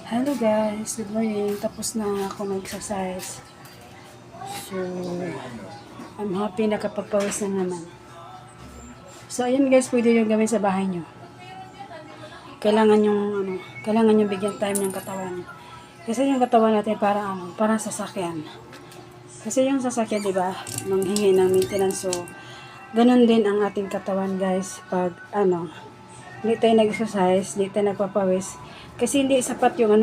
Hello guys, good morning. Tapos na ako mag-exercise. So, I'm happy nakapagpawis na naman. So, ayun guys, pwede yung gawin sa bahay nyo. Kailangan yung bigyan time ng katawan. Kasi yung katawan natin parang sasakyan. Kasi yung sasakyan, di ba, manghingi ng maintenance. So, ganun din ang ating katawan guys. Pag, hindi tayo nag-exercise, hindi tayo nagpapawis. Kasi hindi sapat yung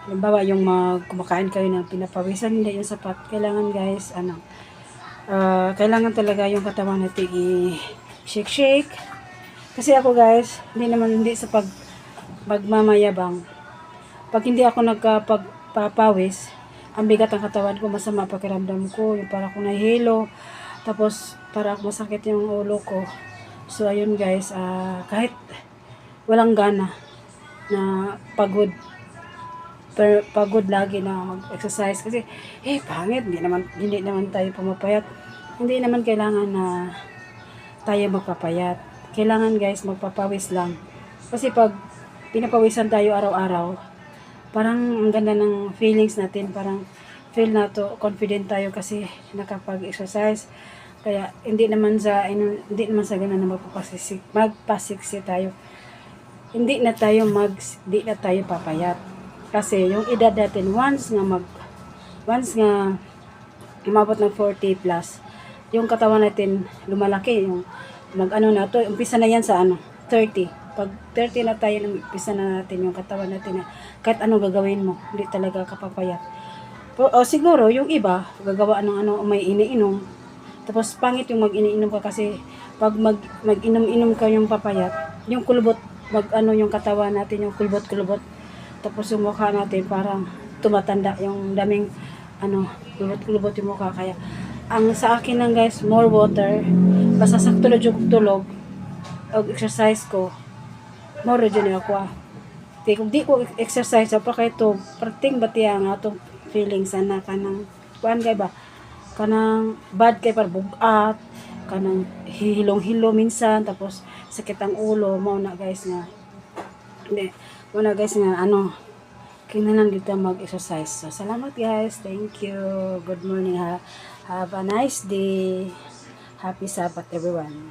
halimbawa yung kumakain kayo ng pinapawisan, hindi yung sapat. Kailangan guys, kailangan talaga yung katawan natin i-shake. Kasi ako guys, hindi sa magmamayabang. Pag hindi ako nagpapawis, ang bigat ang katawan ko, masama pakiramdam ko, yung para akong nahihilo, tapos para masakit yung ulo ko. So ayun guys, kahit walang gana na pagod lagi na mag-exercise kasi pangit, hindi naman tayo pumapayat, hindi naman kailangan na tayo magpapayat. Kailangan guys magpapawis lang kasi pag pinapawisan tayo araw-araw, parang ang ganda ng feelings natin, parang feel na to confident tayo kasi nakapag-exercise. Kaya hindi naman sa ganun na magpasiksik tayo. Hindi na tayo papayat. Kasi yung edad natin once nga umabot ng 40 plus, yung katawan natin lumalaki, yung umpisa na yan sa 30. Pag 30 na tayo, umpisa na natin yung katawan natin na kahit anong gagawin mo, hindi talaga kapapayat. O siguro yung iba gagawa ng may iniinom. Tapos pangit yung mag-iniinom ka kasi pag mag-inom-inom ka yung papayat, yung kulubot yung katawan natin, yung kulbot-kulbot. Tapos yung mukha natin parang tumatanda, yung daming kulbot-kulbot yung mukha. Kaya ang sa akin lang guys, more water, basta sa tulog o exercise ko, more dyan ako. Kung di ko exercise, pa kayo to, parting batiya nga itong feelings na kanang, kuan kay ba? Kanang bad kay para bugat, kanang hilong-hilo minsan, tapos sakit ang ulo mo na guys nga. Kailangan dito mag-exercise. So, salamat guys. Thank you. Good morning. Have a nice day. Happy Sabbath everyone.